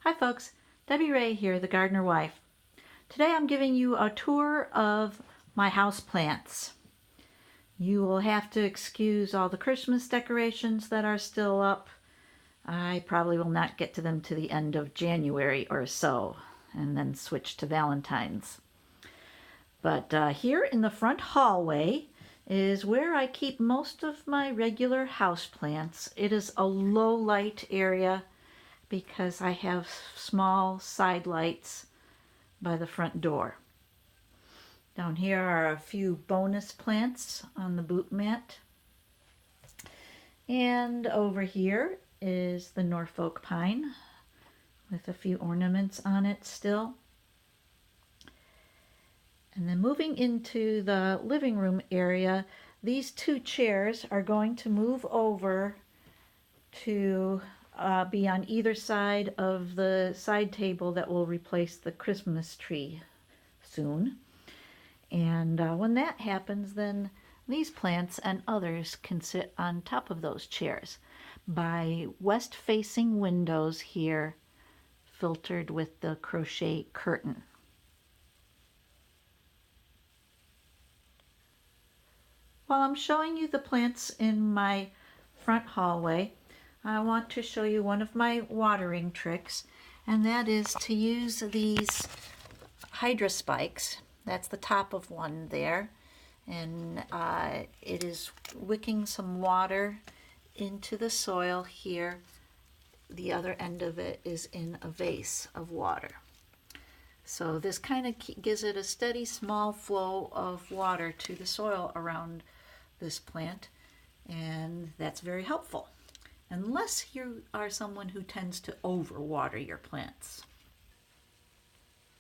Hi folks, Debbie Ray here, the gardener wife. Today I'm giving you a tour of my houseplants. You will have to excuse all the Christmas decorations that are still up. I probably will not get to them to the end of January or so, and then switch to Valentine's. But here in the front hallway is where I keep most of my regular houseplants. It is a low light area because I have small side lights by the front door. Down here are a few bonus plants on the boot mat. And over here is the Norfolk pine with a few ornaments on it still. And then moving into the living room area, these two chairs are going to move over to be on either side of the side table that will replace the Christmas tree soon. And when that happens, then these plants and others can sit on top of those chairs by west-facing windows here, filtered with the crochet curtain. While I'm showing you the plants in my front hallway, I want to show you one of my watering tricks, and that is to use these hydrospikes. That's the top of one there, and it is wicking some water into the soil here. The other end of it is in a vase of water. So this kind of gives it a steady, small flow of water to the soil around this plant, and that's very helpful, unless you are someone who tends to overwater your plants.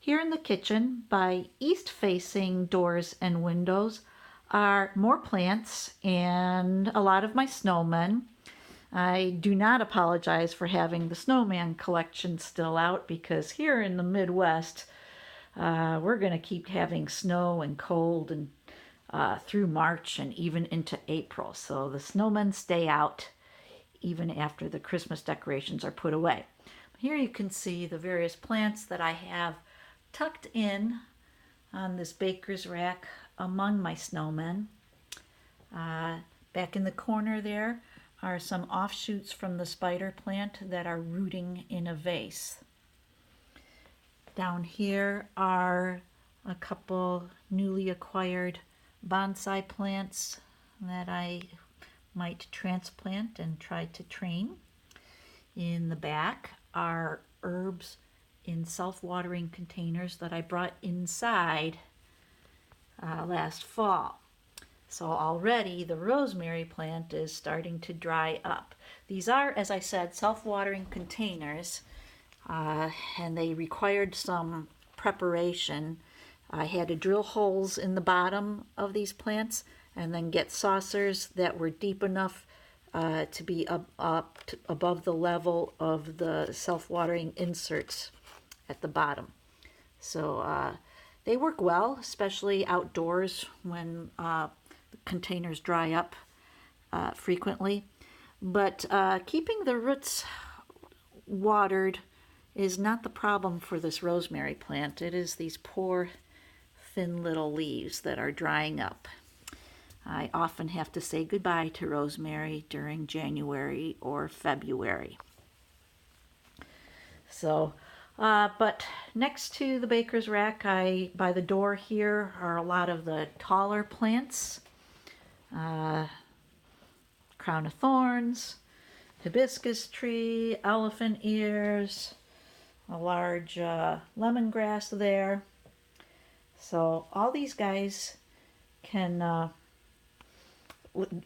Here in the kitchen, by east-facing doors and windows, are more plants and a lot of my snowmen. I do not apologize for having the snowman collection still out, because here in the Midwest, we're going to keep having snow and cold and through March and even into April. So the snowmen stay out even after the Christmas decorations are put away. Here you can see the various plants that I have tucked in on this baker's rack among my snowmen. Back in the corner there are some offshoots from the spider plant that are rooting in a vase. Down here are a couple newly acquired bonsai plants that I might transplant and try to train. In the back are herbs in self-watering containers that I brought inside last fall. So already the rosemary plant is starting to dry up. These are, as I said, self-watering containers, and they required some preparation. I had to drill holes in the bottom of these plants and then get saucers that were deep enough to be up above the level of the self-watering inserts at the bottom. So they work well, especially outdoors when containers dry up frequently. But keeping the roots watered is not the problem for this rosemary plant. It is these poor, thin little leaves that are drying up. I often have to say goodbye to rosemary during January or February. So, but next to the baker's rack, by the door here are a lot of the taller plants. Crown of thorns, hibiscus tree, elephant ears, a large lemongrass there. So all these guys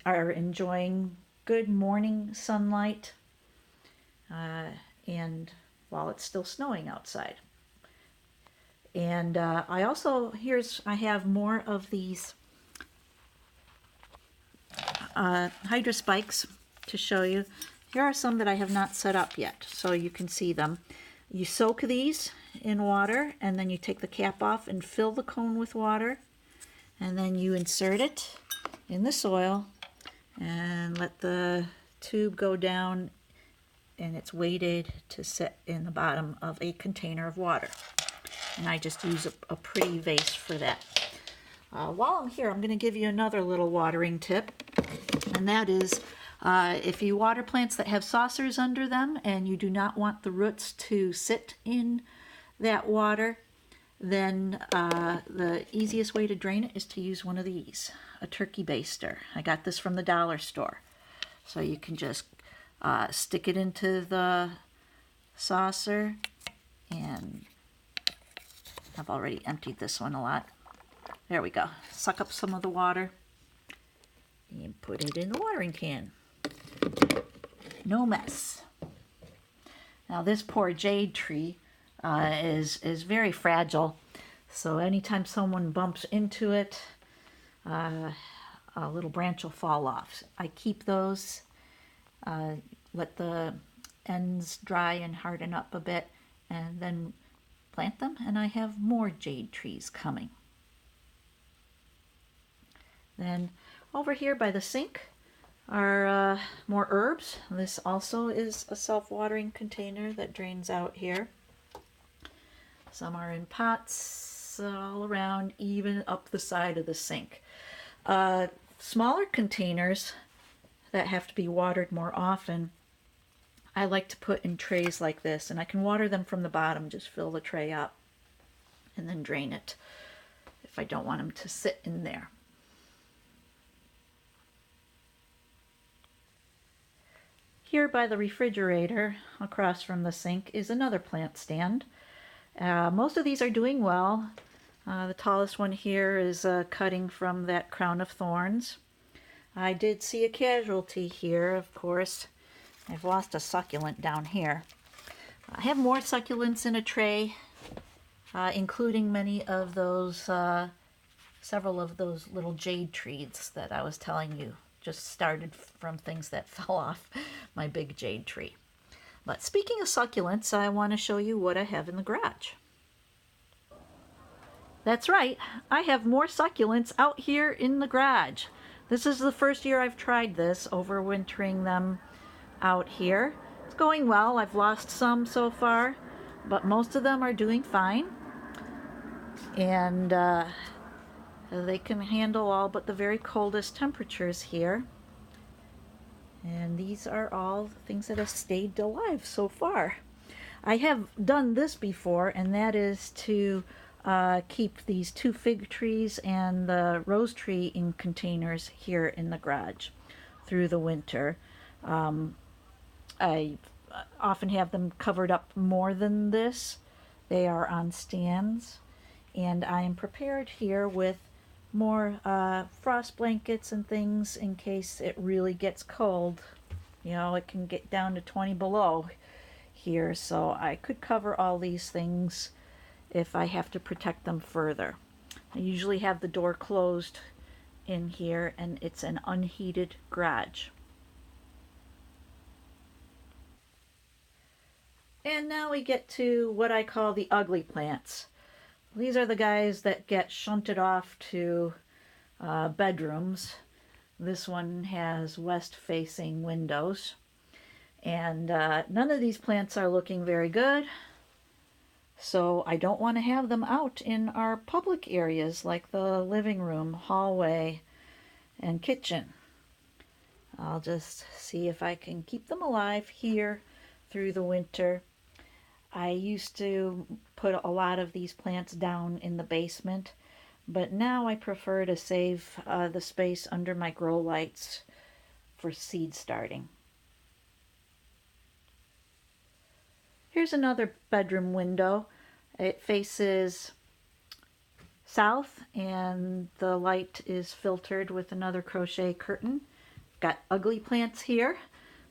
are enjoying good morning sunlight, and while it's still snowing outside. And I have more of these hydrospikes to show you. Here are some that I have not set up yet, so you can see them. You soak these in water, and then you take the cap off and fill the cone with water, and then you insert it in the soil and let the tube go down and it's weighted to sit in the bottom of a container of water. And I just use a pretty vase for that. While I'm here, I'm going to give you another little watering tip, and that is if you water plants that have saucers under them and you do not want the roots to sit in that water, then the easiest way to drain it is to use one of these, a turkey baster. I got this from the dollar store. So you can just stick it into the saucer, and I've already emptied this one a lot. There we go. Suck up some of the water and put it in the watering can. No mess. Now this poor jade tree is very fragile, so anytime someone bumps into it, a little branch will fall off. I keep those, let the ends dry and harden up a bit, and then plant them, and I have more jade trees coming. Then over here by the sink are more herbs. This also is a self-watering container that drains out here. Some are in pots all around, even up the side of the sink. Smaller containers that have to be watered more often, I like to put in trays like this, and I can water them from the bottom, just fill the tray up and then drain it if I don't want them to sit in there. Here by the refrigerator across from the sink is another plant stand. Most of these are doing well. The tallest one here is cutting from that crown of thorns. I did see a casualty here, of course. I've lost a succulent down here. I have more succulents in a tray, including many of those, several of those little jade trees that I was telling you just started from things that fell off my big jade tree. But speaking of succulents, I want to show you what I have in the garage. That's right, I have more succulents out here in the garage. This is the first year I've tried this, overwintering them out here. It's going well. I've lost some so far, but most of them are doing fine. And they can handle all but the very coldest temperatures here. And these are all things that have stayed alive so far. I have done this before, and that is to keep these 2 fig trees and the rose tree in containers here in the garage through the winter. I often have them covered up more than this. They are on stands, and I am prepared here with more frost blankets and things in case it really gets cold. You know, it can get down to 20 below here, so I could cover all these things if I have to protect them further. I usually have the door closed in here, and it's an unheated garage. And now we get to what I call the ugly plants. These are the guys that get shunted off to bedrooms. This one has west-facing windows, and none of these plants are looking very good. So I don't want to have them out in our public areas like the living room, hallway, and kitchen. I'll just see if I can keep them alive here through the winter. I used to put a lot of these plants down in the basement, but now I prefer to save the space under my grow lights for seed starting. Here's another bedroom window. It faces south, and the light is filtered with another crochet curtain. Got ugly plants here.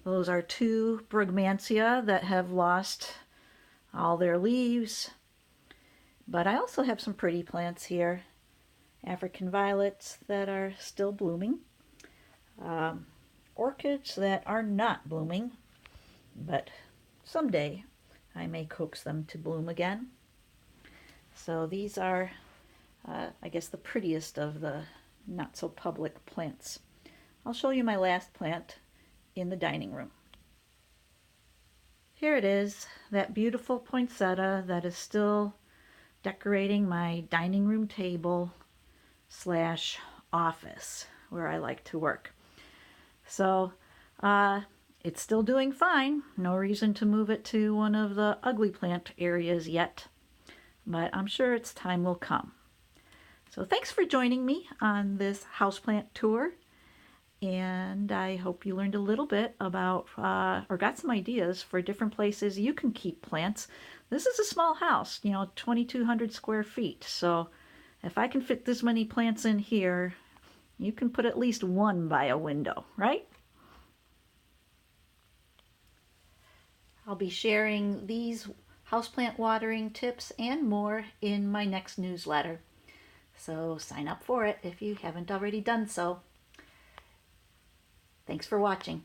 Those are 2 brugmansia that have lost all their leaves. But I also have some pretty plants here. African violets that are still blooming. Orchids that are not blooming, but someday I may coax them to bloom again. So these are, I guess, the prettiest of the not so public plants. I'll show you my last plant in the dining room. Here it is, that beautiful poinsettia that is still decorating my dining room table slash office where I like to work. So it's still doing fine. No reason to move it to one of the ugly plant areas yet, but I'm sure its time will come. So thanks for joining me on this houseplant tour, and I hope you learned a little bit about or got some ideas for different places you can keep plants. This is a small house, 2,200 square feet, so if I can fit this many plants in here, you can put at least one by a window, right? I'll be sharing these houseplant watering tips and more in my next newsletter. So sign up for it if you haven't already done so. Thanks for watching.